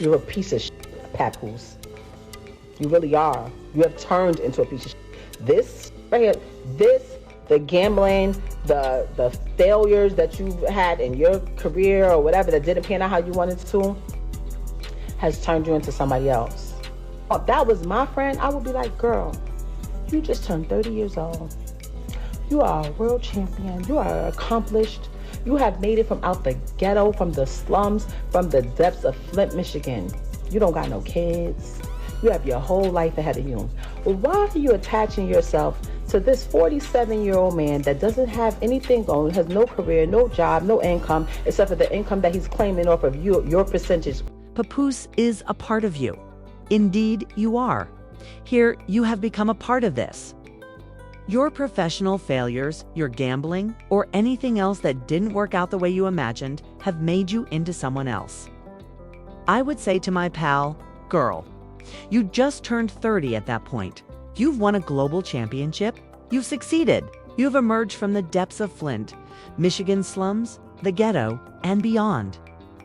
You're a piece of shit, Papoose. You really are. You have turned into a piece of shit. This right here, the gambling, the failures that you've had in your career or whatever that didn't pan out how you wanted to, has turned you into somebody else. If that was my friend, I would be like, girl, you just turned 30 years old. You are a world champion. You are accomplished. You have made it from out the ghetto, from the slums, from the depths of Flint, Michigan. You don't got no kids. You have your whole life ahead of you. Well, why are you attaching yourself to this 47-year-old man that doesn't have anything going, has no career, no job, no income, except for the income that he's claiming off of your percentage? Papoose is a part of you. Indeed, you are. Here, you have become a part of this. Your professional failures, your gambling, or anything else that didn't work out the way you imagined have made you into someone else. I would say to my pal, girl, you just turned 30 at that point. You've won a global championship. You've succeeded. You've emerged from the depths of Flint, Michigan slums, the ghetto, and beyond.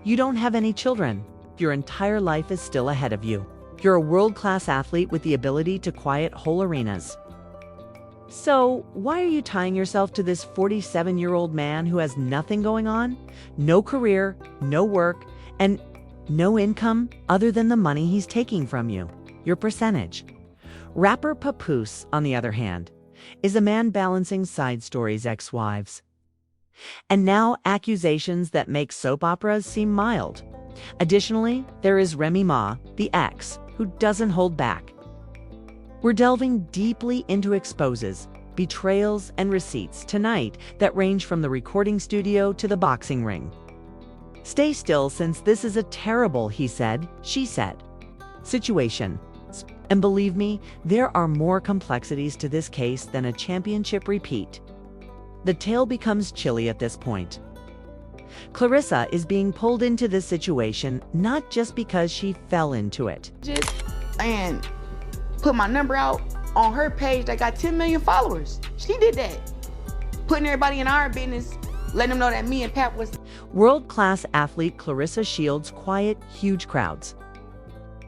You don't have any children. Your entire life is still ahead of you. You're a world-class athlete with the ability to quiet whole arenas. So, why are you tying yourself to this 47-year-old man who has nothing going on? No career, no work, and no income other than the money he's taking from you, your percentage. Rapper Papoose, on the other hand, is a man balancing side stories, ex-wives. And now accusations that make soap operas seem mild. Additionally, there is Remy Ma, the ex, who doesn't hold back. We're delving deeply into exposes, betrayals, and receipts tonight that range from the recording studio to the boxing ring. Stay still, since this is a terrible he said, she said situation. And believe me, there are more complexities to this case than a championship repeat. The tale becomes chilly at this point. Claressa is being pulled into this situation not just because she fell into it. And put my number out on her page that got 10 million followers. She did that. Putting everybody in our business, letting them know that me and Pap was... World-class athlete Claressa Shields quiet huge crowds.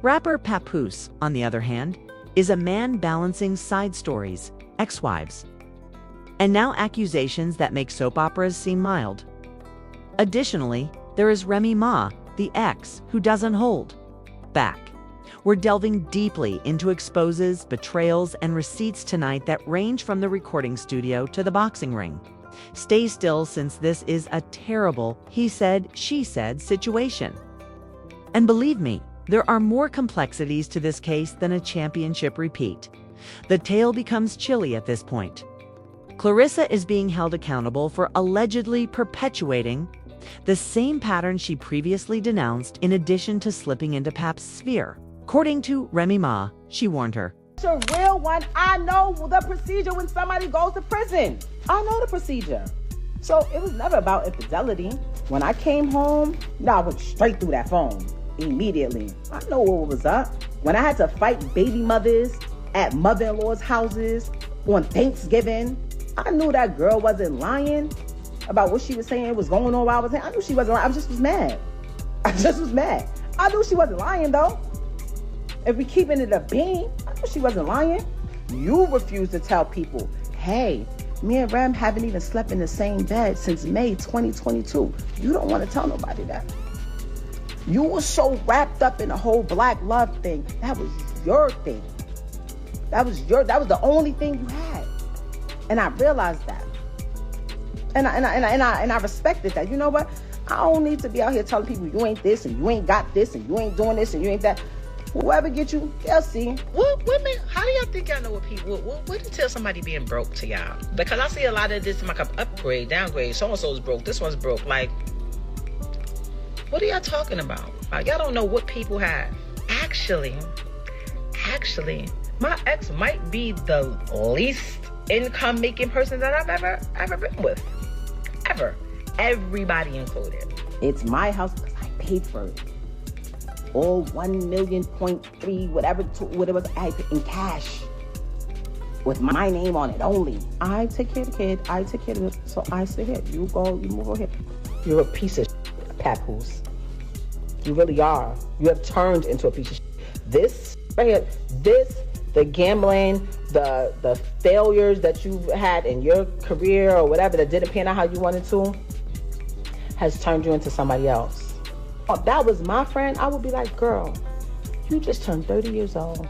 Rapper Papoose, on the other hand, is a man balancing side stories, ex-wives, and now accusations that make soap operas seem mild. Additionally, there is Remy Ma, the ex, who doesn't hold back. We're delving deeply into exposes, betrayals, and receipts tonight that range from the recording studio to the boxing ring. Stay still, since this is a terrible he said, she said situation. And believe me, there are more complexities to this case than a championship repeat. The tale becomes chilly at this point. Claressa is being held accountable for allegedly perpetuating the same pattern she previously denounced, in addition to slipping into Pap's sphere. According to Remy Ma, she warned her. It's a real one. I know the procedure when somebody goes to prison. I know the procedure. So it was never about infidelity. When I came home, I went straight through that phone immediately. I know what was up. When I had to fight baby mothers at mother-in-law's houses on Thanksgiving, I knew that girl wasn't lying about what she was saying was going on while I was saying. I knew she wasn't lying. I just was mad. I knew she wasn't lying, though. If we keeping it a bean, I knew she wasn't lying. You refuse to tell people, hey, me and Rem haven't even slept in the same bed since May 2022. You don't want to tell nobody that. You were so wrapped up in the whole black love thing. That was your thing. That was the only thing you had. And I realized that. And I respected that. You know what? I don't need to be out here telling people you ain't this and you ain't got this and you ain't doing this and you ain't that. Whoever get you, they'll see. What women? How do y'all think y'all know what people? What do you tell somebody being broke to y'all? Because I see a lot of this like upgrade, downgrade. So and so's broke. This one's broke. Like, what are y'all talking about? Like, y'all don't know what people have. Actually, my ex might be the least income making person that I've ever been with. Ever. Everybody included. It's my house because I paid for it. All 1 million, 0.3, whatever it was, I paid in cash. With my name on it only. I take care of the kid. I take care of this. So I sit here. You go, you move over here. You're a piece of shit, Papoose. You really are. You have turned into a piece of shit. This right here, the gambling, the failures that you've had in your career or whatever that didn't pan out how you wanted to, has turned you into somebody else. If that was my friend, I would be like, girl, you just turned 30 years old.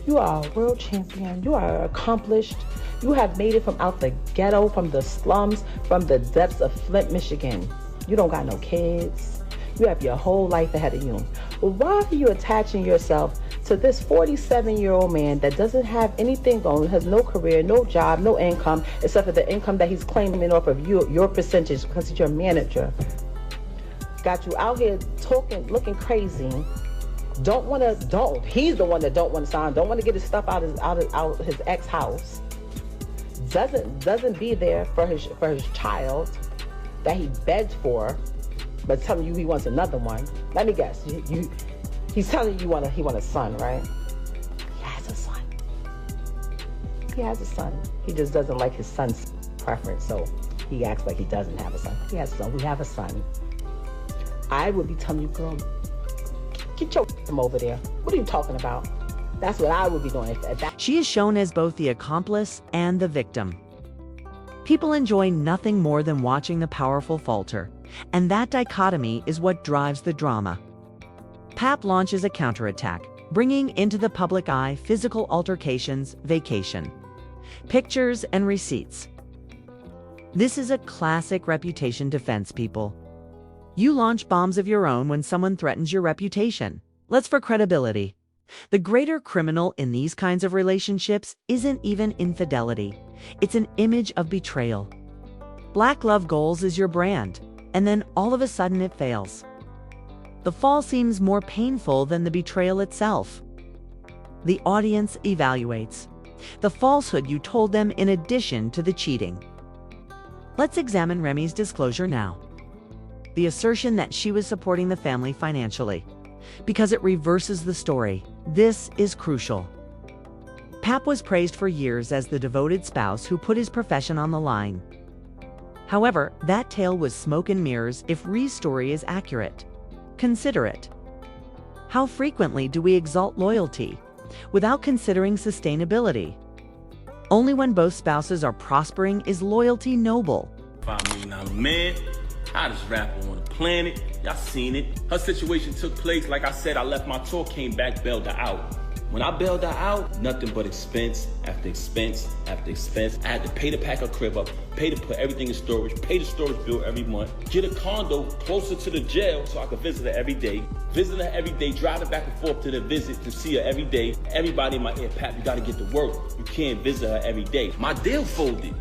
You are a world champion. You are accomplished. You have made it from out the ghetto, from the slums, from the depths of Flint, Michigan. You don't got no kids. You have your whole life ahead of you. But why are you attaching yourself to this 47-year-old man that doesn't have anything going, has no career, no job, no income, except for the income that he's claiming off of you, your percentage, because he's your manager? Got you out here talking, looking crazy. He's the one that don't want to sign, don't want to get his stuff out of his ex-house. Doesn't be there for his child that he begged for, but telling you he wants another one. Let me guess. He's telling you he want a son, right? He has a son. He has a son. He just doesn't like his son's preference, so he acts like he doesn't have a son. He has a son. We have a son. I would be telling you, girl, get your from over there. What are you talking about? That's what I would be doing. She is shown as both the accomplice and the victim. People enjoy nothing more than watching the powerful falter, and that dichotomy is what drives the drama. Pap launches a counterattack, bringing into the public eye physical altercations, vacation, pictures, and receipts. This is a classic reputation defense, people. You launch bombs of your own when someone threatens your reputation. Let's for credibility. The greater criminal in these kinds of relationships isn't even infidelity. It's an image of betrayal. Black Love Goals is your brand, and then all of a sudden it fails. The fall seems more painful than the betrayal itself. The audience evaluates the falsehood you told them in addition to the cheating. Let's examine Remy's disclosure now. The assertion that she was supporting the family financially, because it reverses the story. This is crucial. Pap was praised for years as the devoted spouse who put his profession on the line. However, that tale was smoke and mirrors if Rhee's story is accurate. Consider it. How frequently do we exalt loyalty without considering sustainability? Only when both spouses are prospering is loyalty noble. $5 million man, hottest rapper on the planet. Y'all seen it. Her situation took place, like I said, I left my tour, came back, bailed her out. When I bailed her out, nothing but expense after expense after expense. I had to pay to pack her crib up, pay to put everything in storage, pay the storage bill every month, get a condo closer to the jail so I could visit her every day. Visit her every day, driving back and forth to the visit to see her every day. Everybody in my ear, Pap, you gotta get to work. You can't visit her every day. My deal folded.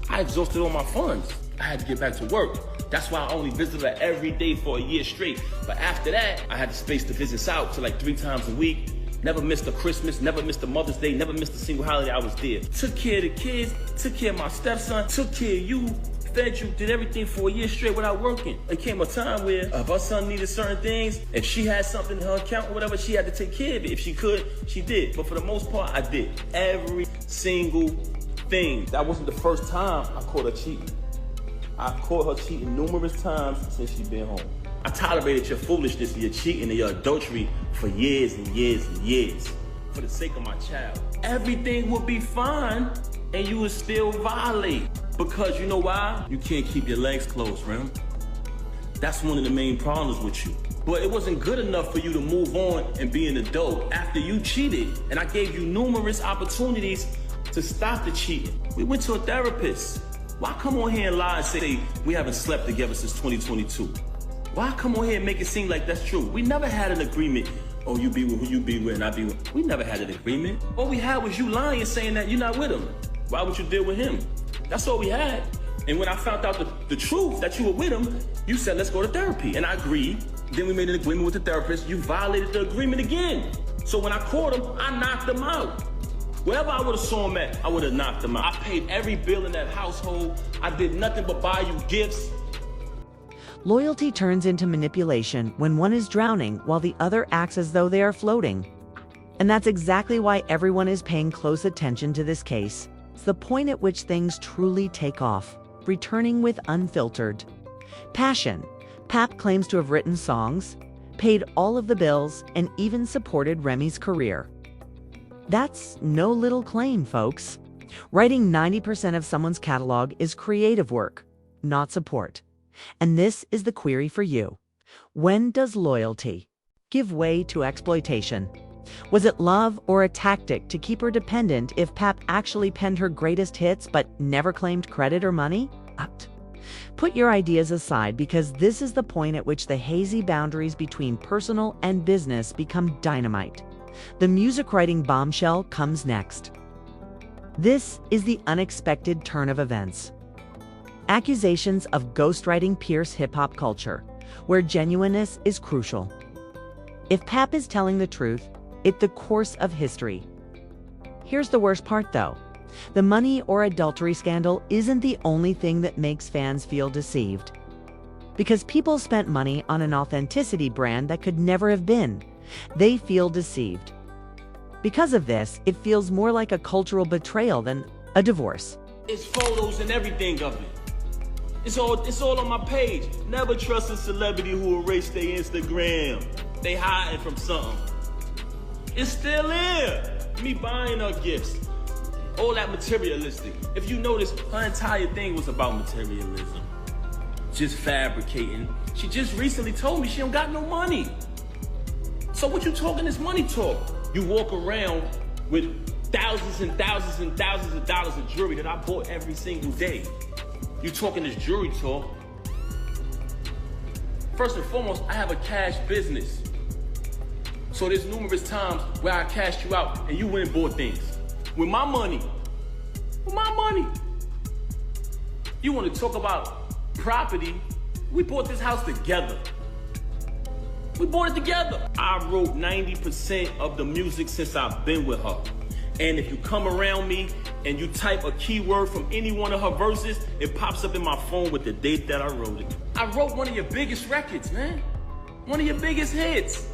I exhausted all my funds. I had to get back to work. That's why I only visited her every day for a year straight. But after that, I had the space to visit out to like 3 times a week. Never missed a Christmas, never missed a Mother's Day, never missed a single holiday I was there. Took care of the kids, took care of my stepson, took care of you, fed you, did everything for a year straight without working. There came a time where if her son needed certain things, if she had something in her account or whatever, she had to take care of it. If she could, she did. But for the most part, I did. Every single thing. That wasn't the first time I caught her cheating. I caught her cheating numerous times since she's been home. I tolerated your foolishness and your cheating and your adultery for years and years and years. For the sake of my child. Everything would be fine and you would still violate. Because you know why? You can't keep your legs closed, Rem. That's one of the main problems with you. But it wasn't good enough for you to move on and be an adult after you cheated. And I gave you numerous opportunities to stop the cheating. We went to a therapist. Why come on here and lie and say we haven't slept together since 2022? Why come on here and make it seem like that's true? We never had an agreement. Oh, you be with who you be with and I be with. We never had an agreement. All we had was you lying saying that you're not with him. Why would you deal with him? That's all we had. And when I found out the truth that you were with him, you said, let's go to therapy. And I agreed. Then we made an agreement with the therapist. You violated the agreement again. So when I caught him, I knocked him out. Wherever I would have saw him at, I would have knocked him out. I paid every bill in that household. I did nothing but buy you gifts. Loyalty turns into manipulation when one is drowning while the other acts as though they are floating. And that's exactly why everyone is paying close attention to this case. It's the point at which things truly take off, returning with unfiltered passion. Pap claims to have written songs, paid all of the bills, and even supported Remy's career. That's no little claim, folks. Writing 90% of someone's catalog is creative work, not support. And this is the query for you. When does loyalty give way to exploitation? Was it love or a tactic to keep her dependent if Pap actually penned her greatest hits but never claimed credit or money? Put your ideas aside, because this is the point at which the hazy boundaries between personal and business become dynamite. The music writing bombshell comes next. This is the unexpected turn of events. Accusations of ghostwriting pierce hip-hop culture, where genuineness is crucial. If Pap is telling the truth, it's the course of history. Here's the worst part, though. The money or adultery scandal isn't the only thing that makes fans feel deceived. Because people spent money on an authenticity brand that could never have been, they feel deceived. Because of this, it feels more like a cultural betrayal than a divorce. It's photos and everything of it. It's all on my page. Never trust a celebrity who erased their Instagram. They hiding from something. It's still there. Me buying her gifts. All that materialistic. If you notice, her entire thing was about materialism. Just fabricating. She just recently told me she don't got no money. So what you talking this money talk? You walk around with thousands and thousands and thousands of dollars of jewelry that I bought every single day. You talking this jewelry talk. First and foremost, I have a cash business. So there's numerous times where I cashed you out and you went and bought things. With my money. With my money. You want to talk about property? We bought this house together. We bought it together. I wrote 90% of the music since I've been with her. And if you come around me and you type a keyword from any one of her verses, it pops up in my phone with the date that I wrote it. I wrote one of your biggest records, man. One of your biggest hits.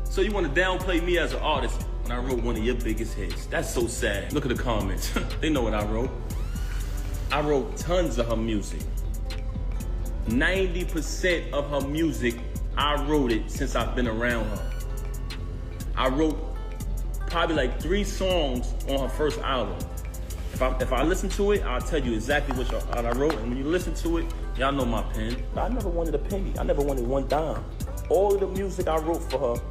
So you want to downplay me as an artist when I wrote one of your biggest hits. That's so sad. Look at the comments. They know what I wrote. I wrote tons of her music. 90% of her music, I wrote it since I've been around her. I wrote probably like 3 songs on her first album. If I listen to it, I'll tell you exactly what I wrote. And when you listen to it, y'all know my pen. I never wanted a penny. I never wanted one dime. All of the music I wrote for her,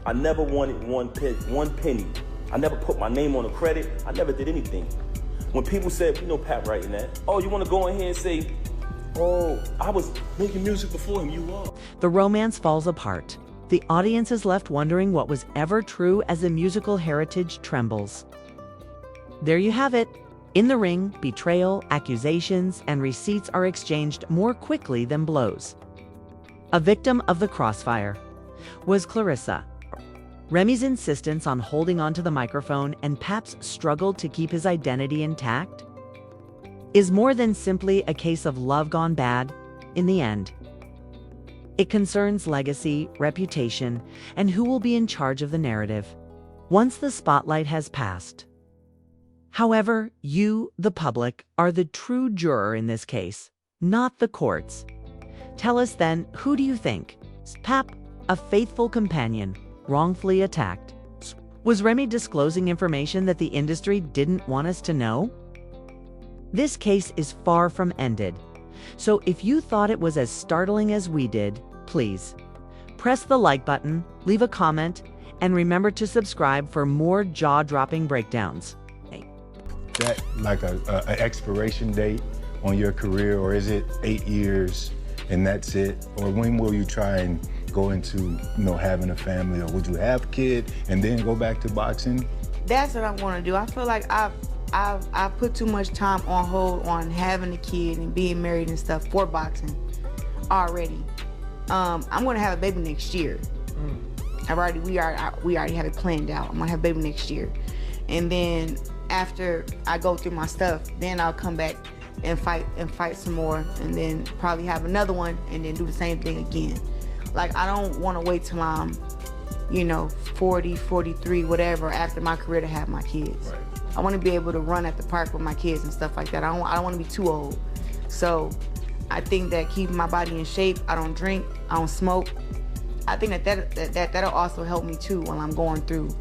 I never wanted one penny. I never put my name on a credit. I never did anything. When people said, you know Pat writing that, oh, you want to go in here and say, oh, I was making music before him, you are. The romance falls apart. The audience is left wondering what was ever true as the musical heritage trembles. There you have it. In the ring, betrayal, accusations, and receipts are exchanged more quickly than blows. A victim of the crossfire was Claressa. Remy's insistence on holding onto the microphone and Pap's struggle to keep his identity intact is more than simply a case of love gone bad in the end. It concerns legacy, reputation, and who will be in charge of the narrative once the spotlight has passed. However, you, the public, are the true juror in this case, not the courts. Tell us then, who do you think? Pap, a faithful companion, wrongfully attacked? Was Remy disclosing information that the industry didn't want us to know? This case is far from ended. So if you thought it was as startling as we did, please press the like button, leave a comment, and remember to subscribe for more jaw-dropping breakdowns. That like an expiration date on your career, or is it 8 years and that's it? Or when will you try and go into, having a family, or would you have a kid and then go back to boxing? That's what I want to do. I feel like I've put too much time on hold on having a kid and being married and stuff for boxing already. I'm gonna have a baby next year. We already have it planned out. I'm gonna have a baby next year, and then after I go through my stuff, then I'll come back and fight some more, and then probably have another one, and then do the same thing again. Like, I don't want to wait till I'm, 40, 43, whatever, after my career to have my kids. Right. I want to be able to run at the park with my kids and stuff like that. I don't want to be too old. So I think that keeping my body in shape, I don't drink, I don't smoke, I think that'll also help me too while I'm going through